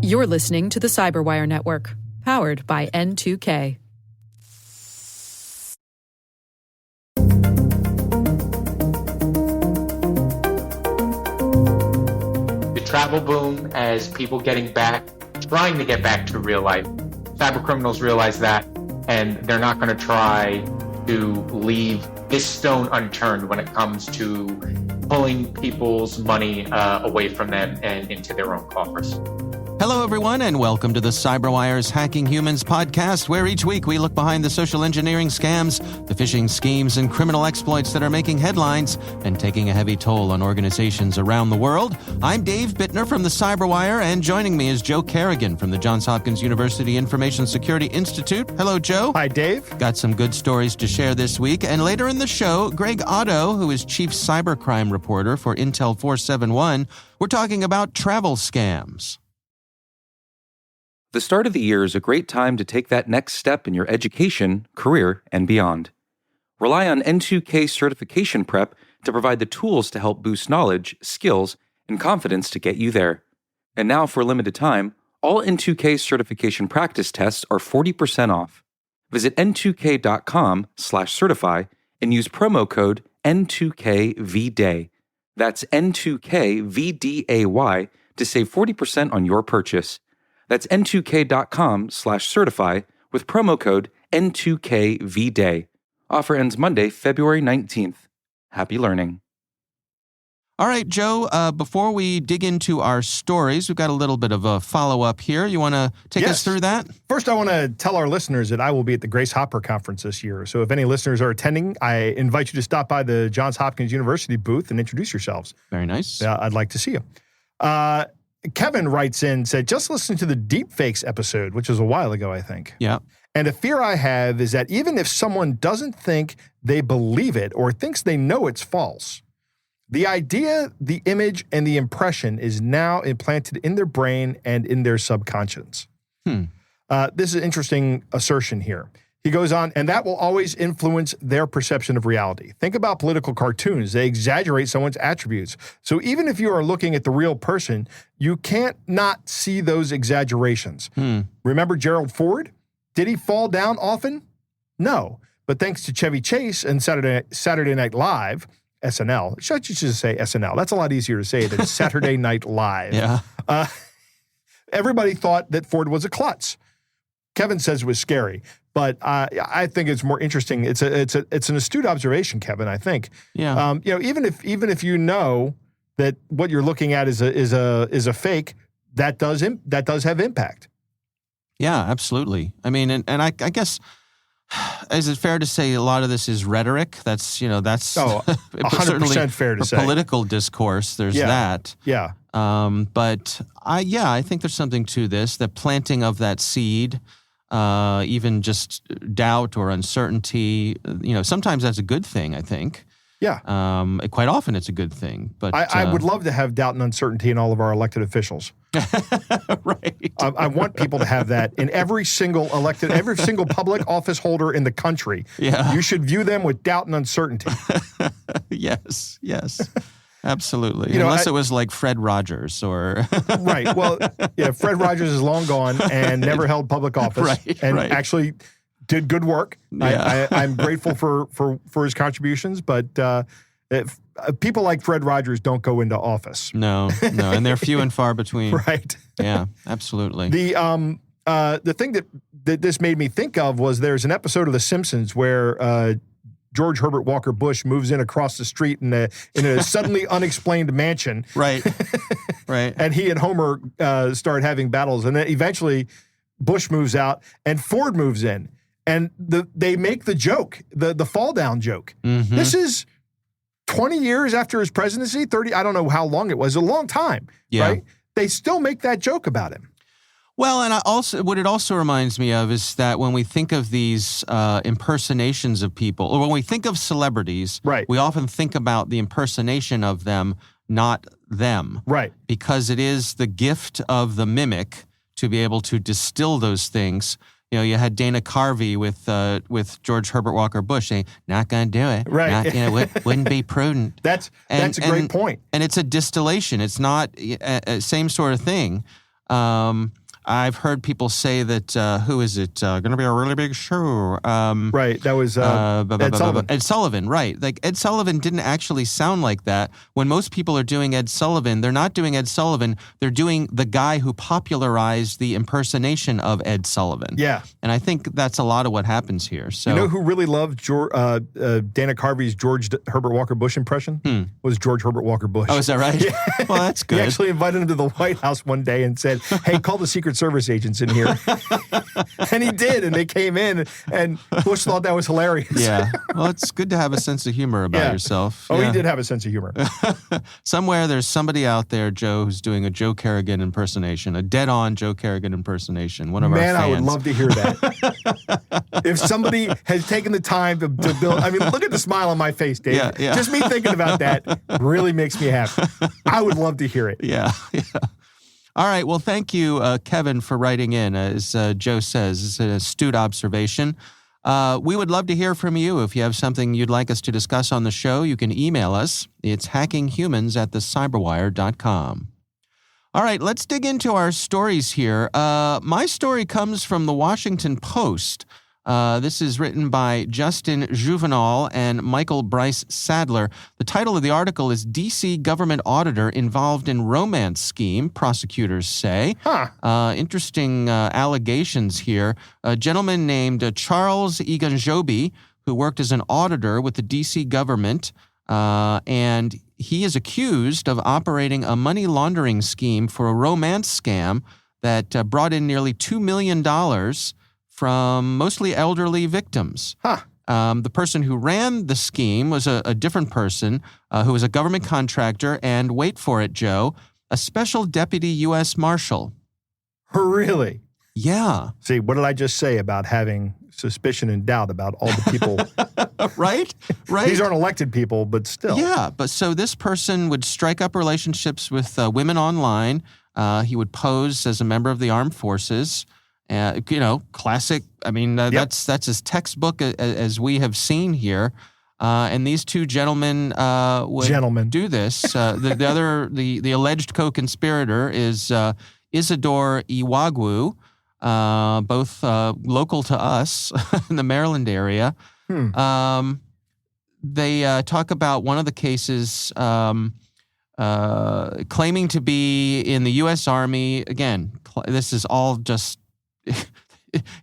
You're listening to the Cyberwire Network, powered by N2K. The travel boom as people trying to get back to real life. Cybercriminals realize that, and they're not going to try to leave this stone unturned when it comes to pulling people's money away from them and into their own coffers. Hello, everyone, and welcome to the CyberWire's Hacking Humans podcast, where each week we look behind the social engineering scams, the phishing schemes, and criminal exploits that are making headlines and taking a heavy toll on organizations around the world. I'm Dave Bittner from the CyberWire, and joining me is Joe Carrigan from the Johns Hopkins University Information Security Institute. Hello, Joe. Hi, Dave. Got some good stories to share this week, and later in the show, Greg Otto, who is Chief Cybercrime Reporter for Intel 471, we're talking about travel scams. The start of the year is a great time to take that next step in your education, career, and beyond. Rely on N2K Certification Prep to provide the tools to help boost knowledge, skills, and confidence to get you there. And now, for a limited time, all N2K certification practice tests are 40% off. Visit n2k.com/certify and use promo code N2KVDAY. That's N2KVDAY to save 40% on your purchase. That's n2k.com/certify with promo code N2KVDAY. Offer ends Monday, February 19th. Happy learning. All right, Joe, before we dig into our stories, we've got a little bit of a follow-up here. You want to take us through that? First, I want to tell our listeners that I will be at the Grace Hopper Conference this year. So if any listeners are attending, I invite you to stop by the Johns Hopkins University booth and introduce yourselves. Very nice. I'd like to see you. Kevin writes in, said, just listen to the deepfakes episode, which was a while ago, I think. Yeah. And a fear I have is that even if someone doesn't think they believe it or thinks they know it's false, the idea, the image, and the impression is now implanted in their brain and in their subconscious. This is an interesting assertion here. He goes on, and that will always influence their perception of reality. Think about political cartoons. They exaggerate someone's attributes. So even if you are looking at the real person, you can't not see those exaggerations. Remember Gerald Ford? Did he fall down often? No. But thanks to Chevy Chase and Saturday Night Live, SNL, you should just say SNL. That's a lot easier to say than Saturday Night Live. Yeah. Everybody thought that Ford was a klutz. Kevin says it was scary, but I think it's more interesting. It's an astute observation, Kevin. I think. Yeah. Even if you know that what you're looking at is a fake, that does have impact. Yeah, absolutely. I mean, and I guess, is it fair to say a lot of this is rhetoric? That's 100% fair to say. Political discourse. There's that. Yeah. But I think there's something to this. The planting of that seed. Even just doubt or uncertainty, sometimes that's a good thing, I think. Yeah. Quite often it's a good thing. But I would love to have doubt and uncertainty in all of our elected officials. Right. I want people to have that in every single public office holder in the country. Yeah. You should view them with doubt and uncertainty. Yes. Absolutely. Unless it was like Fred Rogers or... Right. Well, yeah, Fred Rogers is long gone and never held public office actually did good work. Yeah. I'm grateful for his contributions, but people like Fred Rogers don't go into office. No, and they're few and far between. Right. Yeah, absolutely. The thing that this made me think of was there's an episode of The Simpsons where George Herbert Walker Bush moves in across the street in a suddenly unexplained mansion. Right. And he and Homer start having battles. And then eventually Bush moves out and Ford moves in. And they make the joke, the fall down joke. Mm-hmm. This is 20 years after his presidency, 30, I don't know how long it was, a long time, right? They still make that joke about him. Well, and what it also reminds me of is that when we think of these impersonations of people, or when we think of celebrities, right, we often think about the impersonation of them, not them. Right. Because it is the gift of the mimic to be able to distill those things You had Dana Carvey with George Herbert Walker Bush saying, "Not going to do it. Right. Wouldn't be prudent." That's a great point. And it's a distillation. It's not same sort of thing. I've heard people say that, who is it? Going to be a really big show. Right. That was Ed Sullivan. Ed Sullivan, right. Like Ed Sullivan didn't actually sound like that. When most people are doing Ed Sullivan, they're not doing Ed Sullivan. They're doing the guy who popularized the impersonation of Ed Sullivan. Yeah. And I think that's a lot of what happens here. So, you know who really loved Dana Carvey's George Herbert Walker Bush impression? Was George Herbert Walker Bush. Oh, is that right? Yeah. Well, that's good. He actually invited him to the White House one day and said, "Hey, call the Secret Service agents in here." And he did, and they came in, and Bush thought that was hilarious. Yeah. Well, it's good to have a sense of humor about yourself. Oh, yeah. he did have a sense of humor. Somewhere there's somebody out there, Joe, who's doing a Joe Kerrigan impersonation, a dead-on Joe Kerrigan impersonation. One of our fans. Man, I would love to hear that. If somebody has taken the time to build, I mean, look at the smile on my face, Dave. Yeah. Just me thinking about that really makes me happy. I would love to hear it. Yeah. All right. Well, thank you, Kevin, for writing in. As Joe says, it's an astute observation. We would love to hear from you. If you have something you'd like us to discuss on the show, you can email us. It's hackinghumans@thecyberwire.com. All right, let's dig into our stories here. My story comes from the Washington Post. This is written by Justin Juvenal and Michael Bryce Sadler. The title of the article is D.C. Government Auditor Involved in Romance Scheme, prosecutors say. Interesting allegations here. A gentleman named Charles Iganjobi, who worked as an auditor with the D.C. government, and he is accused of operating a money laundering scheme for a romance scam that brought in nearly $2 million from mostly elderly victims. The person who ran the scheme was a different person who was a government contractor and, wait for it, Joe, a special deputy U.S. Marshal. Really? Yeah. See, what did I just say about having suspicion and doubt about all the people? Right? These aren't elected people, but still. Yeah, but so this person would strike up relationships with women online. He would pose as a member of the armed forces. Classic. I mean, that's as textbook as we have seen here. And these two gentlemen would do this. The alleged co-conspirator is Isidore Iwagwu, both local to us in the Maryland area. They talk about one of the cases claiming to be in the U.S. Army. Again, this is all just...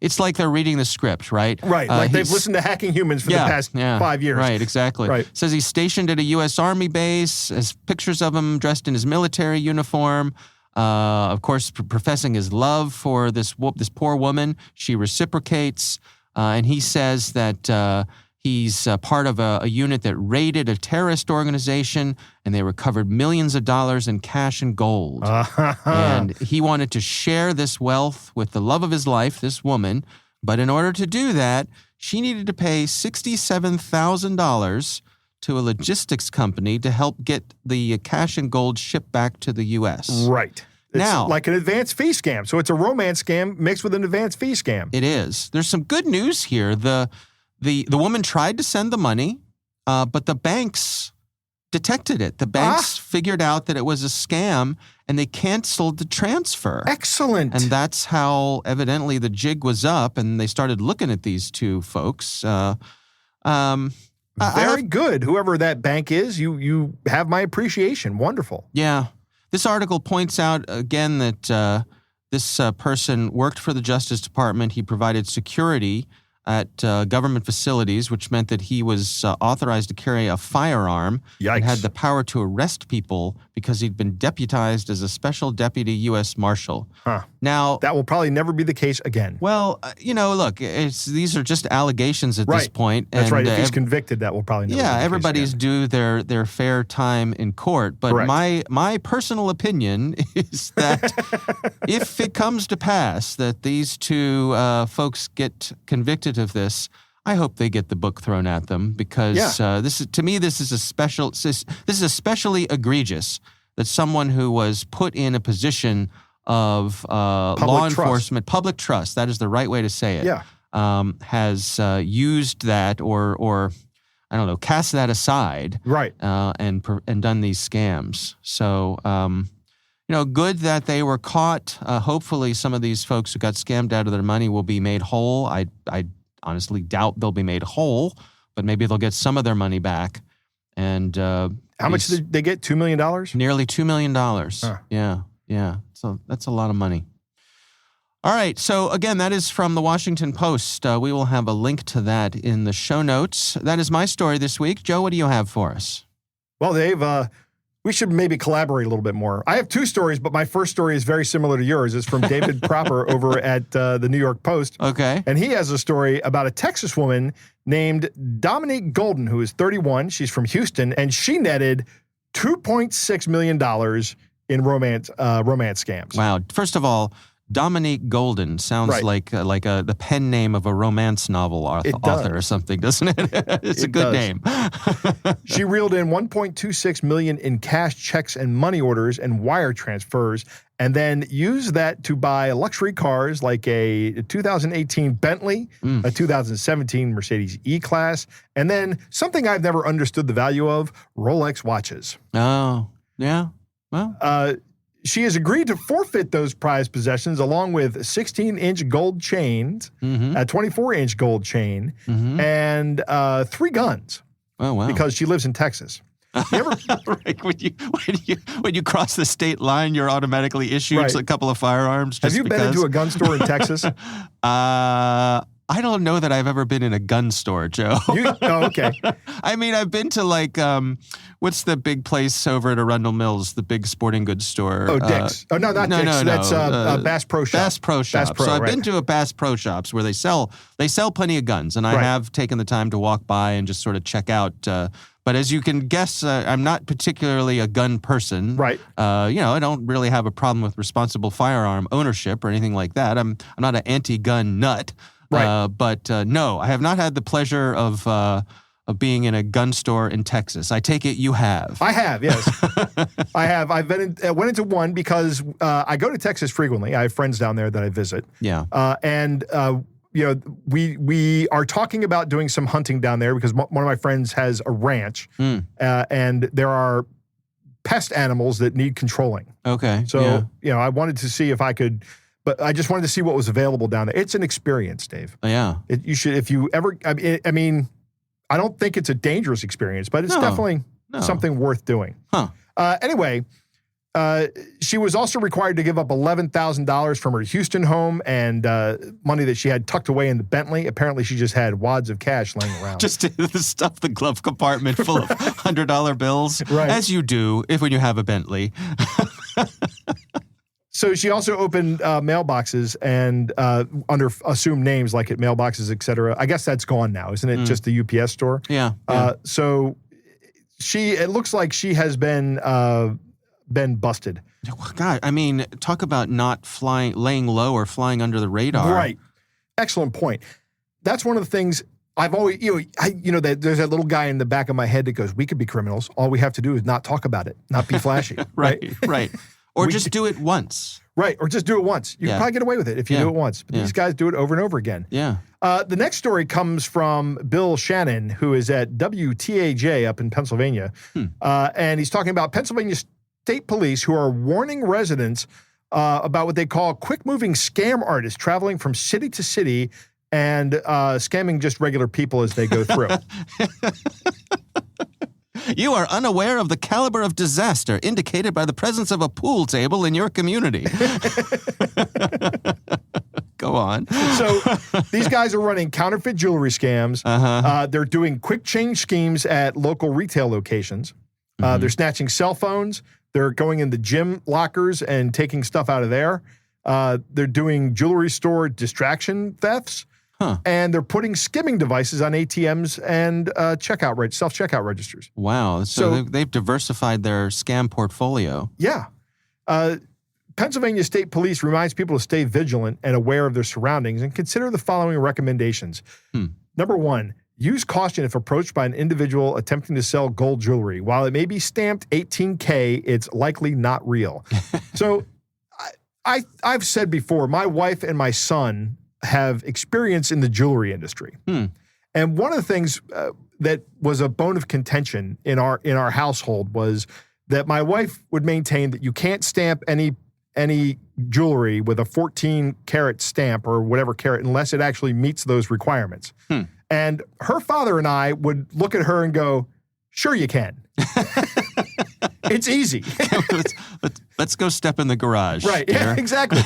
It's like they're reading the script, right? Right, like they've listened to Hacking Humans for the past 5 years. Right, exactly. Right. Says he's stationed at a U.S. Army base, has pictures of him dressed in his military uniform, of course, professing his love for this poor woman. She reciprocates, and he says that he's part of a unit that raided a terrorist organization, and they recovered millions of dollars in cash and gold. And he wanted to share this wealth with the love of his life, this woman. But in order to do that, she needed to pay $67,000 to a logistics company to help get the cash and gold shipped back to the U.S. Right. It's now, like an advanced fee scam. So it's a romance scam mixed with an advanced fee scam. It is. There's some good news here. The woman tried to send the money, but the banks detected it. The banks figured out that it was a scam, and they canceled the transfer. Excellent. And that's how evidently the jig was up, and they started looking at these two folks. Very good. Whoever that bank is, you have my appreciation. Wonderful. Yeah. This article points out again that this person worked for the Justice Department. He provided security at government facilities, which meant that he was authorized to carry a firearm and had the power to arrest people because he'd been deputized as a special deputy U.S. Marshal. Now, that will probably never be the case again. Well, look, these are just allegations at this point. That's right. If he's convicted, that will probably never be the case everybody's again. due their fair time in court. But my personal opinion is that if it comes to pass that these two folks get convicted of this, I hope they get the book thrown at them because this is especially egregious that someone who was put in a position of law trust. enforcement, public trust, that is the right way to say it, Yeah. has used that or I don't know, cast that aside, Right. and done these scams. So, good that they were caught. Hopefully, some of these folks who got scammed out of their money will be made whole. I honestly doubt they'll be made whole, but maybe they'll get some of their money back. And How much did they get? $2 million? Nearly $2 million. Huh. Yeah. So that's a lot of money. All right. So again, that is from the Washington Post. We will have a link to that in the show notes. That is my story this week. Joe, what do you have for us? Well, Dave, we should maybe collaborate a little bit more. I have two stories, but my first story is very similar to yours. It's from David Proper over at the New York Post. Okay. And he has a story about a Texas woman named Dominique Golden, who is 31. She's from Houston, and she netted $2.6 million in romance scams. Wow. First of all, Dominique Golden sounds Right. like the pen name of a romance novel author or something, doesn't it? It's a good name. She reeled in $1.26 million in cash checks and money orders and wire transfers, and then used that to buy luxury cars like a 2018 Bentley, a 2017 Mercedes E-Class, and then something I've never understood the value of, Rolex watches. Oh, yeah. Well, She has agreed to forfeit those prized possessions along with a 16-inch gold chains, a 24-inch gold chain, and 3 guns oh wow. because she lives in Texas. You ever, Right. When you cross the state line, you're automatically issued Right. a couple of firearms. have Just you been into a gun store in Texas? I don't know that I've ever been in a gun store, Joe. Oh, okay. I mean, I've been to what's the big place over at Arundel Mills, the big sporting goods store? Oh, Dick's. Oh, no, not Dick's. No. That's Bass Pro Shop. Bass Pro Shops. Bass Pro, So I've right. been to a Bass Pro Shops where they sell plenty of guns, and I Right. have taken the time to walk by and just sort of check out. But as you can guess, I'm not particularly a gun person. Right. I don't really have a problem with responsible firearm ownership or anything like that. I'm not an anti-gun nut. Right. But no, I have not had the pleasure of being in a gun store in Texas. I take it you have. I have, yes. I have. I've been went into one because I go to Texas frequently. I have friends down there that I visit. Yeah. We are talking about doing some hunting down there because one of my friends has a ranch, and there are pest animals that need controlling. Okay. So, yeah. I wanted to see if I could, but I just wanted to see what was available down there. It's an experience, Dave. Yeah. You should, if you ever, I mean, I don't think it's a dangerous experience, but it's definitely something worth doing. Huh. Anyway, she was also required to give up $11,000 from her Houston home and money that she had tucked away in the Bentley. Apparently, she just had wads of cash laying around. Just to stuff the glove compartment full of $100 bills, Right. as you do when you have a Bentley. So she also opened mailboxes and under assumed names like at mailboxes, et cetera. I guess that's gone now, isn't it? Just the UPS store. Yeah. So it looks like she has been busted. God, I mean, talk about not laying low or flying under the radar. Right. Excellent point. That's one of the things I've always, there's that little guy in the back of my head that goes, we could be criminals. All we have to do is not talk about it, not be flashy. Right. Or just do it once. Right. Or just do it once. You can probably get away with it if you do it once. But these guys do it over and over again. Yeah. The next story comes from Bill Shannon, who is at WTAJ up in Pennsylvania. And he's talking about Pennsylvania State Police who are warning residents about what they call quick-moving scam artists traveling from city to city and scamming just regular people as they go through. You are unaware of the caliber of disaster indicated by the presence of a pool table in your community. Go on. So these guys are running counterfeit jewelry scams. They're doing quick change schemes at local retail locations. They're snatching cell phones. They're going in the gym lockers and taking stuff out of there. They're doing jewelry store distraction thefts. And they're putting skimming devices on ATMs and self-checkout registers. Wow. So they've diversified their scam portfolio. Yeah. Pennsylvania State Police reminds people to stay vigilant and aware of their surroundings and consider the following recommendations. Number 1, use caution if approached by an individual attempting to sell gold jewelry. While it may be stamped 18K, it's likely not real. So I've said before, my wife and my son have experience in the jewelry industry. And one of the things that was a bone of contention in our household was that my wife would maintain that you can't stamp any jewelry with a 14 karat stamp or whatever carat unless it actually meets those requirements. And her father and I would look at her and go, sure you can. It's easy. let's go step in the garage. Right, yeah, exactly.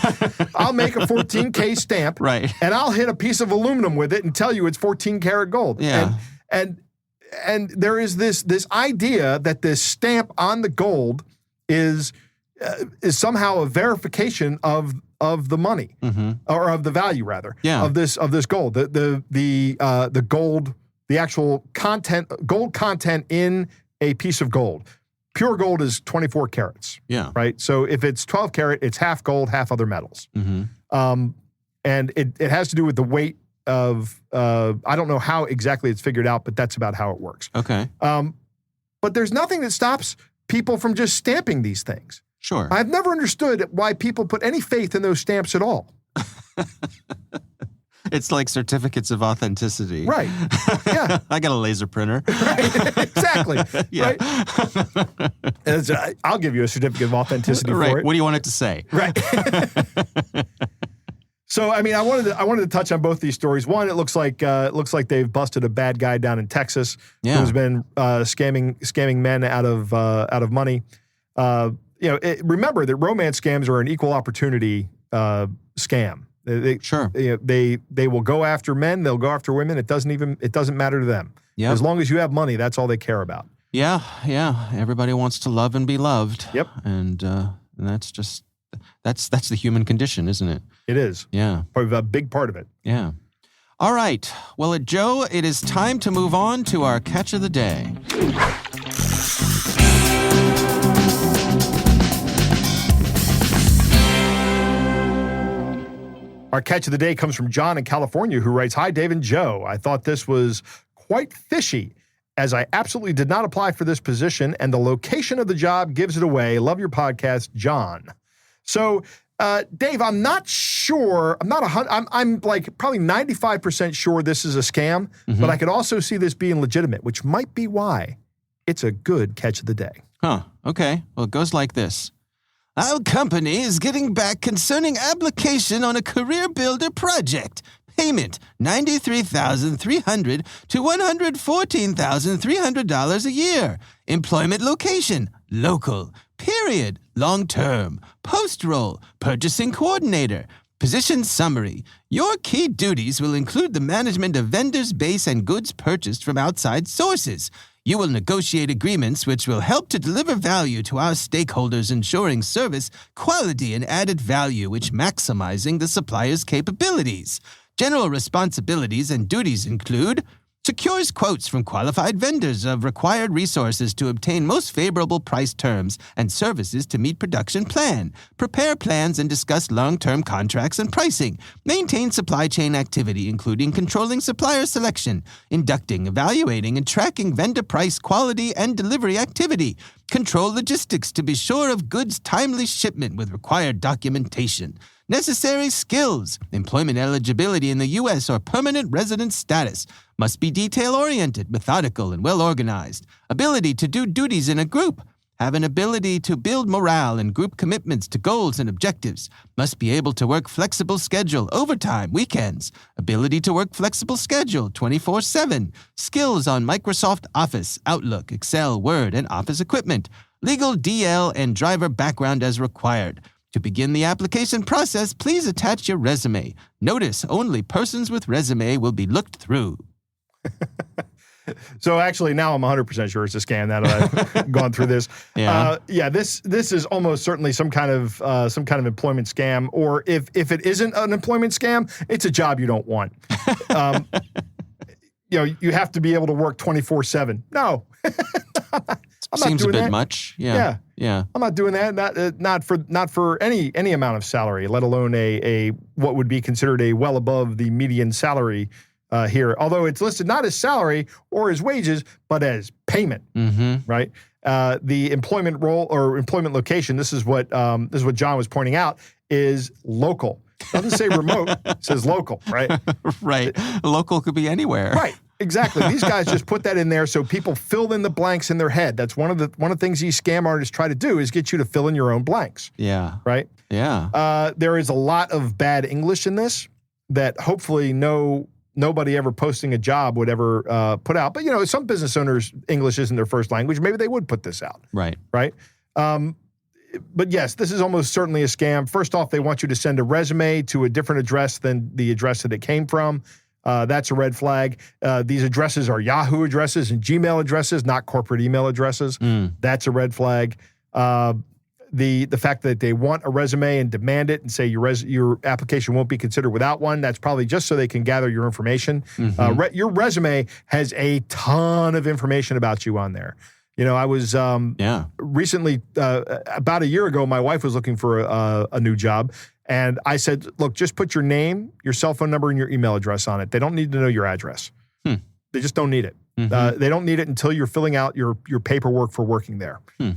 I'll make a 14K stamp, Right. and I'll hit a piece of aluminum with it and tell you it's 14 karat gold. Yeah. And there is this idea that this stamp on the gold is somehow a verification of the money, or of the value rather, of this gold. The gold, the actual gold content in a piece of gold. Pure gold is 24 carats. Yeah. Right. So if it's 12 karat, it's half gold, half other metals. And it has to do with the weight of, I don't know how exactly it's figured out, but that's about how it works. Okay. But there's nothing that stops people from just stamping these things. Sure. I've never understood why people put any faith in those stamps at all. It's like certificates of authenticity. Right. Yeah. I got a laser printer. Right. Exactly. Yeah. Right. I'll give you a certificate of authenticity Right. for it. What do you want it to say? Right. So, I mean, I wanted to touch on both these stories. One, it looks like they've busted a bad guy down in Texas who's been scamming men out of money. Remember that romance scams are an equal opportunity scam. Sure. They will go after men. They'll go after women. It doesn't matter to them. Yep. As long as you have money, that's all they care about. Yeah. Everybody wants to love and be loved. Yep. And that's the human condition, isn't it? It is. Yeah. Probably a big part of it. Yeah. All right. Well, Joe, it is time to move on to our catch of the day. Our catch of the day comes from John in California, who writes, "Hi, Dave and Joe. I thought this was quite fishy, as I absolutely did not apply for this position, and the location of the job gives it away. Love your podcast, John." So, Dave, I'm not sure. I'm like probably 95% sure this is a scam, but I could also see this being legitimate, which might be why it's a good catch of the day. Huh. Okay. Well, it goes like this. Our company is getting back concerning application on a career builder project. Payment, $93,300 to $114,300 a year. Employment location, local. Period, long-term. Post role, purchasing coordinator. Position summary. Your key duties will include the management of vendors' base and goods purchased from outside sources. You will negotiate agreements which will help to deliver value to our stakeholders, ensuring service, quality, and added value, which maximizing the supplier's capabilities. General responsibilities and duties include secures quotes from qualified vendors of required resources to obtain most favorable price terms and services to meet production plan, prepare plans and discuss long-term contracts and pricing, maintain supply chain activity including controlling supplier selection, inducting, evaluating, and tracking vendor price, quality, and delivery activity, control logistics to be sure of goods' timely shipment with required documentation. Necessary skills, employment eligibility in the U.S. or permanent resident status, must be detail-oriented, methodical, and well-organized, ability to do duties in a group, have an ability to build morale and group commitments to goals and objectives, must be able to work flexible schedule, overtime, weekends, ability to work flexible schedule 24/7, skills on Microsoft Office, Outlook, Excel, Word, and Office equipment, legal DL and driver background as required. To begin the application process, please attach your resume. Notice only persons with resume will be looked through. So actually, now I'm 100% sure it's a scam now that I've gone through this. This is almost certainly some kind of employment scam, or if it isn't an employment scam, it's a job you don't want. You have to be able to work 24/7. No. I'm not Seems a doing bit that. much. Yeah. I'm not doing that. Not for any amount of salary, let alone a what would be considered a well above the median salary here. Although it's listed not as salary or as wages, but as payment. Right. The employment role or employment location. This is what John was pointing out. is local. It doesn't say remote, it says local, right? Right. Local could be anywhere. Right. Exactly. These guys just put that in there so people fill in the blanks in their head. That's one of the things these scam artists try to do is get you to fill in your own blanks. Yeah. Right? Yeah. There is a lot of bad English in this that hopefully nobody ever posting a job would ever put out. But, some business owners, English isn't their first language. Maybe they would put this out. Right. Right? But yes, this is almost certainly a scam. First off, they want you to send a resume to a different address than the address that it came from. That's a red flag. These addresses are Yahoo addresses and Gmail addresses, not corporate email addresses. That's a red flag. The fact that they want a resume and demand it and say your application won't be considered without one, that's probably just so they can gather your information. Your resume has a ton of information about you on there. I was recently, about a year ago, my wife was looking for a new job. And I said, look, just put your name, your cell phone number, and your email address on it. They don't need to know your address. They just don't need it. They don't need it until you're filling out your paperwork for working there. Yeah,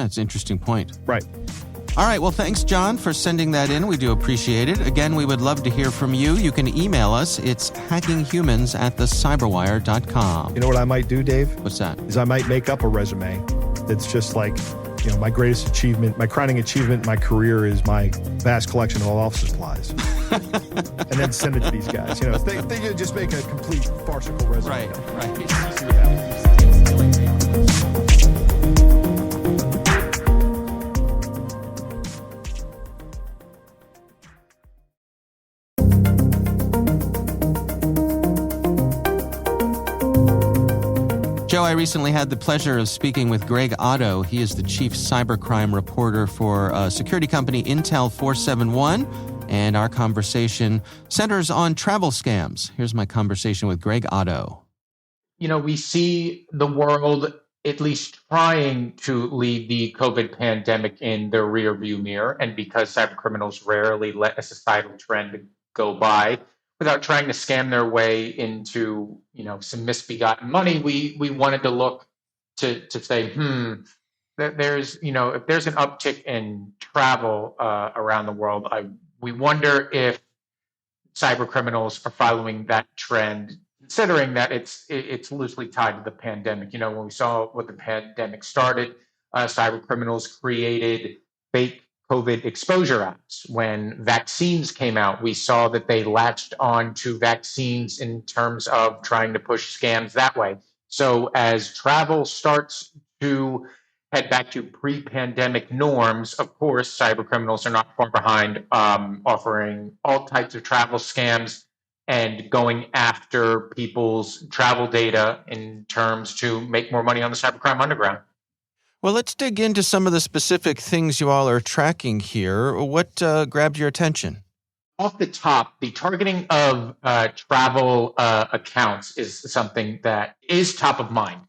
it's an interesting point. Right. All right. Well, thanks, John, for sending that in. We do appreciate it. Again, we would love to hear from you. You can email us. It's hackinghumans@thecyberwire.com. You know what I might do, Dave? What's that? Is I might make up a resume that's just like, my greatest achievement, my crowning achievement in my career is my vast collection of office supplies. And then send it to these guys. They just make a complete farcical resume. Right. See what happens. Joe, I recently had the pleasure of speaking with Greg Otto. He is the chief cybercrime reporter for security company Intel 471, and our conversation centers on travel scams. Here's my conversation with Greg Otto. We see the world at least trying to leave the COVID pandemic in their rearview mirror, and because cybercriminals rarely let a societal trend go by without trying to scam their way into, some misbegotten money, we wanted to look to say, there's, if there's an uptick in travel around the world, we wonder if cybercriminals are following that trend, considering that it's loosely tied to the pandemic. When we saw what the pandemic started, cybercriminals created fake COVID exposure apps. When vaccines came out, we saw that they latched on to vaccines in terms of trying to push scams that way. So as travel starts to head back to pre-pandemic norms, of course, cybercriminals are not far behind, offering all types of travel scams and going after people's travel data in terms to make more money on the cybercrime underground. Well, let's dig into some of the specific things you all are tracking here. What grabbed your attention? Off the top, the targeting of travel accounts is something that is top of mind.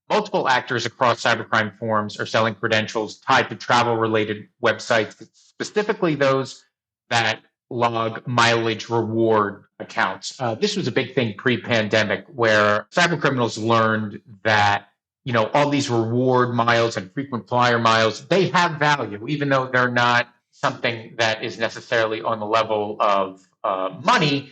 Multiple actors across cybercrime forums are selling credentials tied to travel-related websites, specifically those that log mileage reward accounts. This was a big thing pre-pandemic, where cybercriminals learned that all these reward miles and frequent flyer miles, they have value, even though they're not something that is necessarily on the level of money.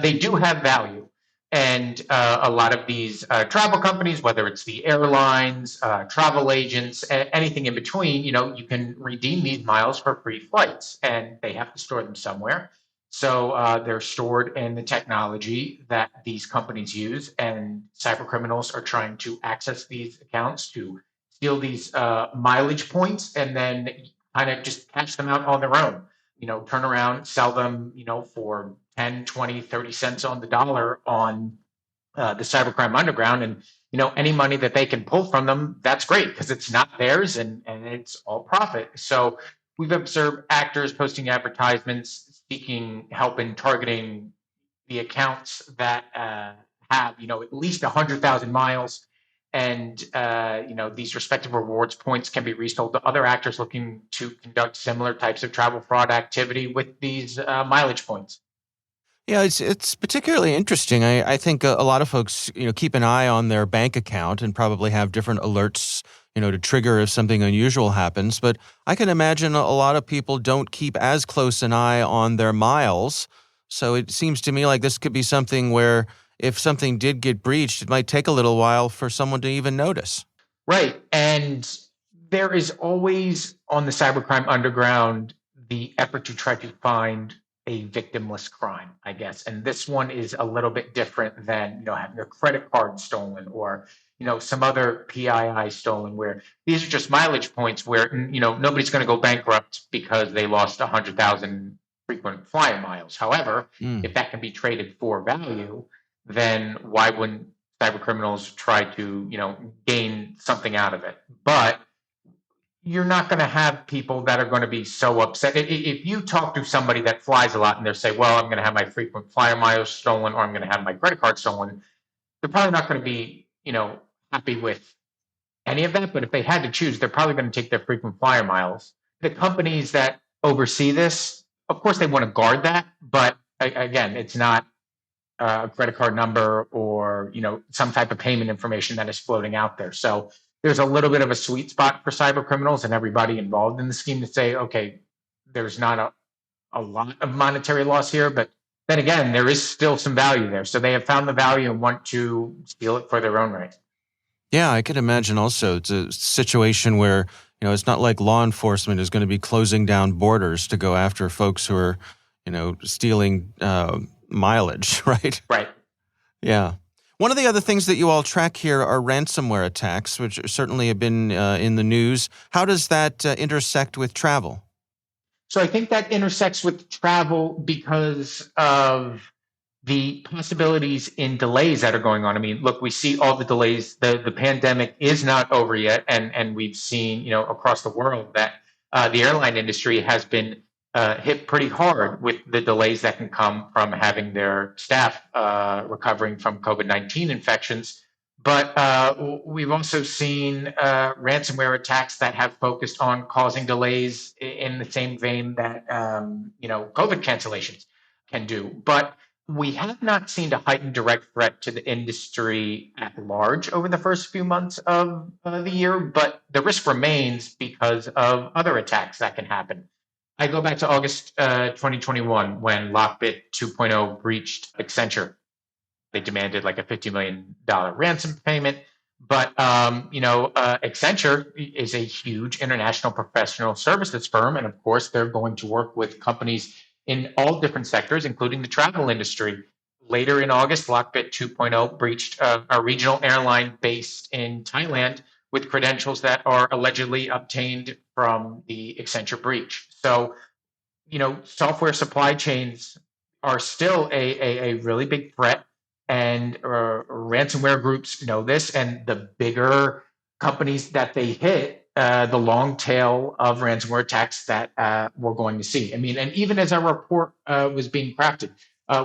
They do have value. And a lot of these travel companies, whether it's the airlines, travel agents, anything in between, you can redeem these miles for free flights, and they have to store them somewhere. So they're stored in the technology that these companies use, and cybercriminals are trying to access these accounts to steal these mileage points and then kind of just cash them out on their own. Turn around, sell them, for 10, 20, 30 cents on the dollar on the cybercrime underground. And, any money that they can pull from them, that's great because it's not theirs and it's all profit. So we've observed actors posting advertisements seeking help in targeting the accounts that have, at least 100,000 miles. And, these respective rewards points can be resold to other actors looking to conduct similar types of travel fraud activity with these mileage points. Yeah, it's particularly interesting. I think a lot of folks, keep an eye on their bank account and probably have different alerts, to trigger if something unusual happens. But I can imagine a lot of people don't keep as close an eye on their miles. So it seems to me like this could be something where if something did get breached, it might take a little while for someone to even notice. Right. And there is always on the cybercrime underground the effort to try to find a victimless crime, I guess. And this one is a little bit different than, having your credit card stolen or, some other PII stolen, where these are just mileage points where, nobody's going to go bankrupt because they lost 100,000 frequent flyer miles. However, if that can be traded for value, then why wouldn't cyber criminals try to, gain something out of it? But you're not going to have people that are going to be so upset. If you talk to somebody that flies a lot and they'll say, well, I'm going to have my frequent flyer miles stolen or I'm going to have my credit card stolen, they're probably not going to be, happy with any of that. But if they had to choose, they're probably going to take their frequent flyer miles. The companies that oversee this, of course, they want to guard that. But again, it's not a credit card number or, some type of payment information that is floating out there. So there's a little bit of a sweet spot for cyber criminals and everybody involved in the scheme to say, okay, there's not a lot of monetary loss here, but then again, there is still some value there. So they have found the value and want to steal it for their own right. Yeah, I could imagine also it's a situation where, it's not like law enforcement is going to be closing down borders to go after folks who are, stealing mileage, right? Right. Yeah. One of the other things that you all track here are ransomware attacks, which certainly have been in the news. How does that intersect with travel? So I think that intersects with travel because of the possibilities in delays that are going on. I mean, look, we see all the delays. The pandemic is not over yet. And we've seen, across the world that the airline industry has been hit pretty hard with the delays that can come from having their staff recovering from COVID-19 infections. But we've also seen ransomware attacks that have focused on causing delays in the same vein that COVID cancellations can do. But we have not seen a heightened direct threat to the industry at large over the first few months of the year. But the risk remains because of other attacks that can happen. I go back to August 2021 when Lockbit 2.0 breached Accenture. They demanded like a $50 million ransom payment. But, Accenture is a huge international professional services firm. And of course, they're going to work with companies in all different sectors, including the travel industry. Later in August, Lockbit 2.0 breached a regional airline based in Thailand with credentials that are allegedly obtained from the Accenture breach. So, software supply chains are still a really big threat. And ransomware groups know this, and the bigger companies that they hit, the long tail of ransomware attacks that we're going to see. I mean, and even as our report was being crafted,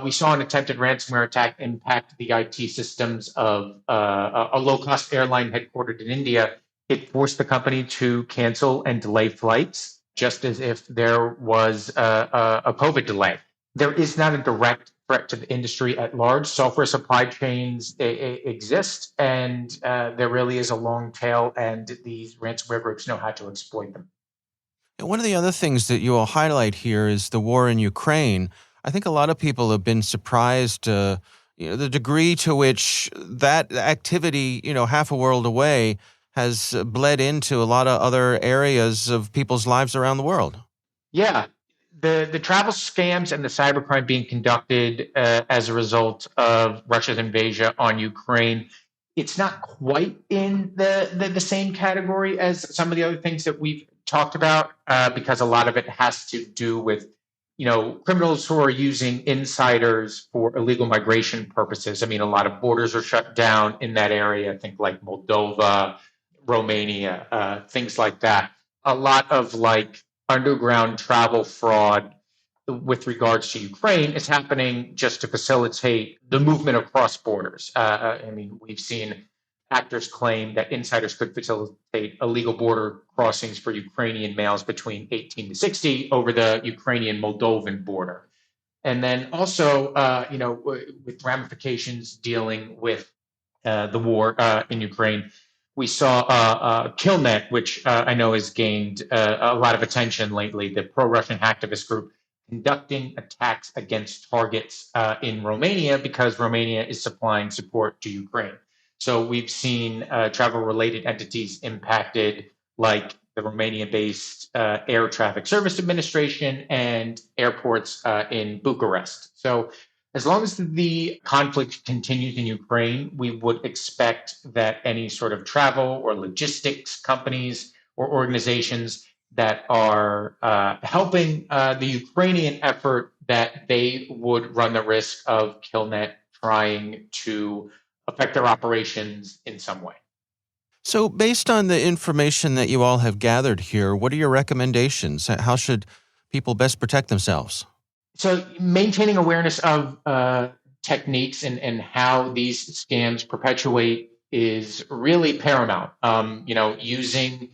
we saw an attempted ransomware attack impact the IT systems of a low-cost airline headquartered in India. It forced the company to cancel and delay flights, just as if there was a COVID delay. There is not a direct threat to the industry at large. Software supply chains exist, and there really is a long tail, and these ransomware groups know how to exploit them. One of the other things that you all highlight here is the war in Ukraine. I think a lot of people have been surprised, the degree to which that activity, half a world away, has bled into a lot of other areas of people's lives around the world. Yeah. The travel scams and the cybercrime being conducted as a result of Russia's invasion on Ukraine, it's not quite in the same category as some of the other things that we've talked about because a lot of it has to do with criminals who are using insiders for illegal migration purposes. I mean, a lot of borders are shut down in that area. I think like Moldova, Romania, things like that. A lot of underground travel fraud with regards to Ukraine is happening just to facilitate the movement across borders. I mean, we've seen actors claim that insiders could facilitate illegal border crossings for Ukrainian males between 18 to 60 over the Ukrainian-Moldovan border. And then also, with ramifications dealing with the war in Ukraine, we saw Killnet, which I know has gained a lot of attention lately, the pro-Russian hacktivist group, conducting attacks against targets in Romania because Romania is supplying support to Ukraine. So we've seen travel-related entities impacted, like the Romania-based Air Traffic Service Administration and airports in Bucharest. So as long as the conflict continues in Ukraine, we would expect that any sort of travel or logistics companies or organizations that are helping the Ukrainian effort, that they would run the risk of Killnet trying to affect their operations in some way. So based on the information that you all have gathered here, what are your recommendations? How should people best protect themselves? So maintaining awareness of techniques and how these scams perpetuate is really paramount. Using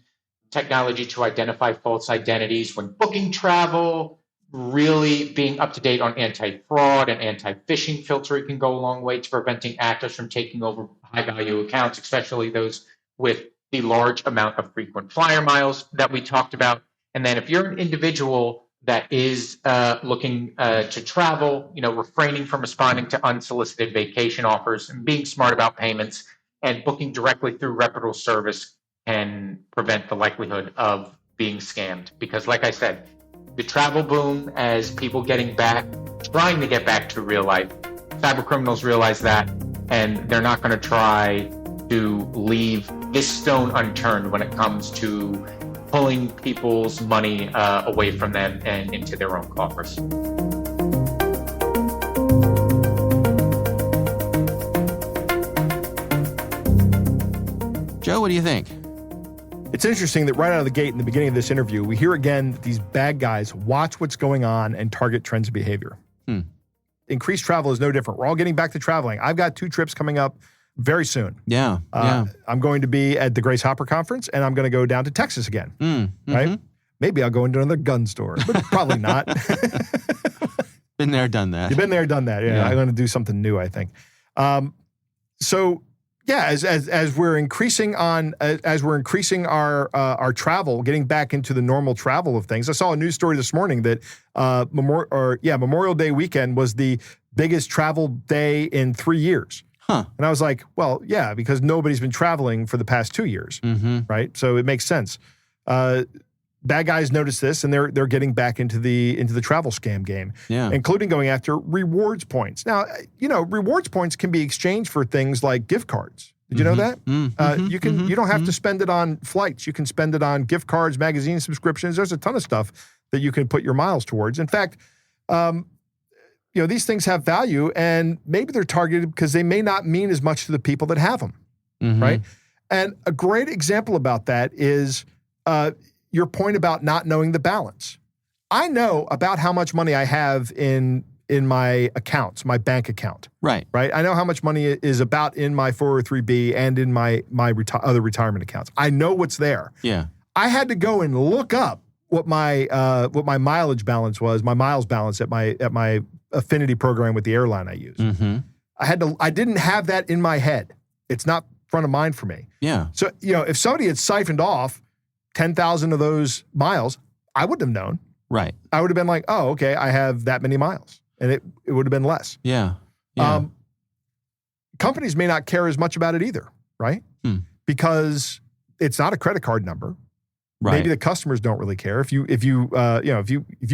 technology to identify false identities when booking travel, really being up to date on anti-fraud and anti-phishing filtering can go a long way to preventing actors from taking over high-value accounts, especially those with the large amount of frequent flyer miles that we talked about. And then if you're an individual that is looking to travel, refraining from responding to unsolicited vacation offers and being smart about payments and booking directly through reputable service can prevent the likelihood of being scammed. Because like I said, the travel boom, as people trying to get back to real life, cyber criminals realize that, and they're not going to try to leave this stone unturned when it comes to pulling people's money away from them and into their own coffers. Joe, what do you think? It's interesting that right out of the gate in the beginning of this interview, we hear again that these bad guys watch what's going on and target trends of behavior. Increased travel is no different. We're all getting back to traveling. I've got 2 trips coming up very soon. Yeah. I'm going to be at the Grace Hopper Conference, and I'm going to go down to Texas again. Right? Maybe I'll go into another gun store, but probably not. Been there, done that. You've been there, done that. Yeah. I'm going to do something new, I think. As we're increasing our travel, getting back into the normal travel of things. I saw a news story this morning that Memorial Day weekend was the biggest travel day in 3 years. Huh. And I was like, well, yeah, because nobody's been traveling for the past 2 years, right? So it makes sense. Bad guys notice this, and they're getting back into the travel scam game, including going after rewards points. Now, rewards points can be exchanged for things like gift cards. Did you know that? You don't have to spend it on flights. You can spend it on gift cards, magazine subscriptions. There's a ton of stuff that you can put your miles towards. In fact, these things have value, and maybe they're targeted because they may not mean as much to the people that have them, right? And a great example about that is your point about not knowing the balance. I know about how much money I have in my accounts, my bank account. Right. I know how much money is about in my 403B and in my other retirement accounts. I know what's there. Yeah. I had to go and look up what my mileage balance was, my miles balance at my affinity program with the airline I use. I didn't have that in my head. It's not front of mind for me. Yeah. So, if somebody had siphoned off 10,000 of those miles, I wouldn't have known. Right. I would have been like, oh, okay, I have that many miles. And it would have been less. Yeah. Companies may not care as much about it either, right? Because it's not a credit card number. Right. Maybe the customers don't really care. If you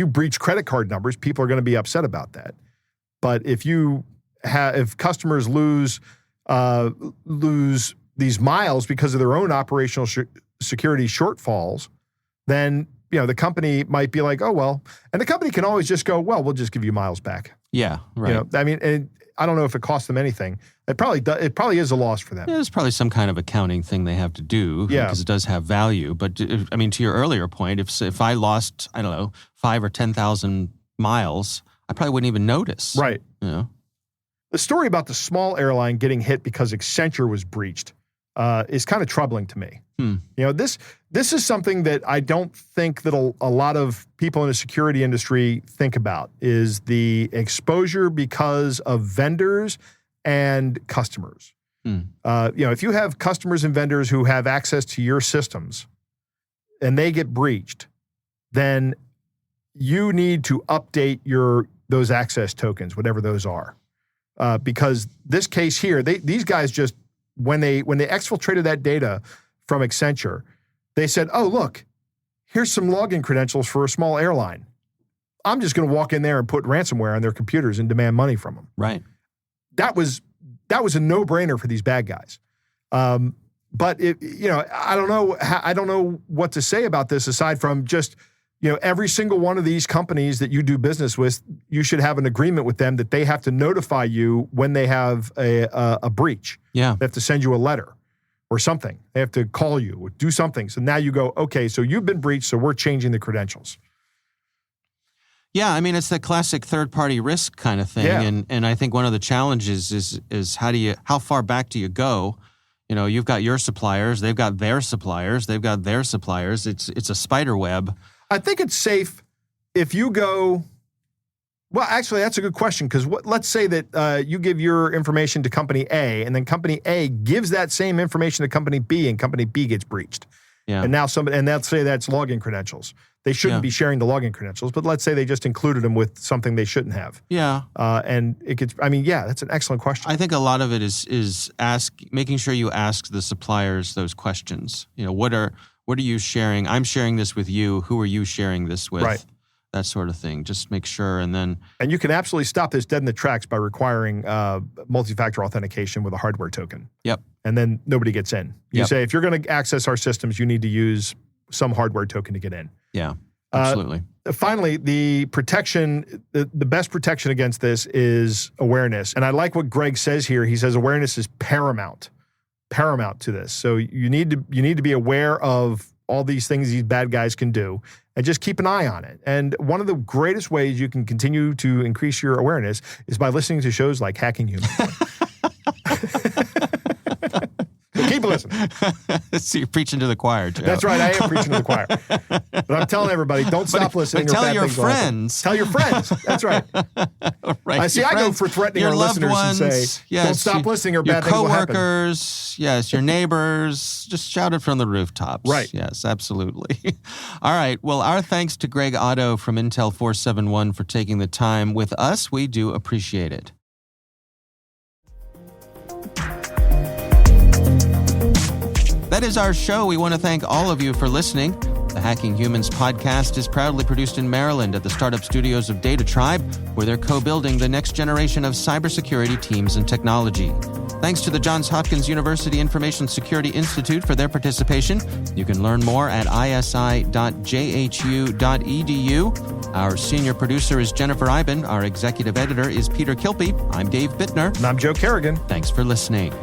breach credit card numbers, people are going to be upset about that. But if customers lose these miles because of their own operational security shortfalls, then the company might be like, oh well, and the company can always just go, well, we'll just give you miles back. Yeah, right. And I don't know if it costs them anything. It probably is a loss for them. Yeah, there's probably some kind of accounting thing they have to do because it does have value. But I mean, to your earlier point, if I lost, I don't know, 5,000 or 10,000 miles, I probably wouldn't even notice. Right. The story about the small airline getting hit because Accenture was breached is kind of troubling to me. This is something that I don't think that a lot of people in the security industry think about, is the exposure because of vendors and customers. If you have customers and vendors who have access to your systems and they get breached, then you need to update those access tokens, whatever those are. Because this case here, these guys just, when they exfiltrated that data from Accenture, they said, oh, look, here's some login credentials for a small airline. I'm just going to walk in there and put ransomware on their computers and demand money from them. Right. That was a no-brainer for these bad guys. But I don't know what to say about this aside from just, every single one of these companies that you do business with, you should have an agreement with them that they have to notify you when they have a breach. Yeah. They have to send you a letter or something. They have to call you or do something. So now you go, okay, so you've been breached, so we're changing the credentials. Yeah, I mean, it's the classic third-party risk kind of thing. Yeah. And I think one of the challenges is how far back do you go? You've got your suppliers, they've got their suppliers, they've got their suppliers. It's a spider web. I think it's safe if you go, well, actually, that's a good question, because let's say that you give your information to company A, and then company A gives that same information to company B, and company B gets breached. Yeah. And now and let's say that's login credentials. They shouldn't be sharing the login credentials, but let's say they just included them with something they shouldn't have. Yeah. And it gets, that's an excellent question. I think a lot of it is making sure you ask the suppliers those questions. What are you sharing? I'm sharing this with you. Who are you sharing this with? Right. That sort of thing. Just make sure, and you can absolutely stop this dead in the tracks by requiring multi-factor authentication with a hardware token. Yep. And then nobody gets in. You say, if you're going to access our systems, you need to use some hardware token to get in. Yeah, absolutely. Finally, the protection, the best protection against this is awareness. And I like what Greg says here. He says awareness is paramount to this. So you need to be aware of all these things these bad guys can do, and just keep an eye on it. And one of the greatest ways you can continue to increase your awareness is by listening to shows like Hacking Humans. So keep listening. So you're preaching to the choir, Joe. That's right. I am preaching to the choir. But I'm telling everybody, don't stop listening. Tell your friends. Tell your friends. That's right. Right. I see. I go for threatening our listeners ones, and say, don't stop listening or bad things will happen. Your coworkers, yes, your neighbors, just shout it from the rooftops. Right. Yes, absolutely. All right. Well, our thanks to Greg Otto from Intel 471 for taking the time with us. We do appreciate it. That is our show. We want to thank all of you for listening. The Hacking Humans podcast is proudly produced in Maryland at the startup studios of Data Tribe, where they're co-building the next generation of cybersecurity teams and technology. Thanks to the Johns Hopkins University Information Security Institute for their participation. You can learn more at isi.jhu.edu. Our senior producer is Jennifer Iben. Our executive editor is Peter Kilpe. I'm Dave Bittner. And I'm Joe Kerrigan. Thanks for listening.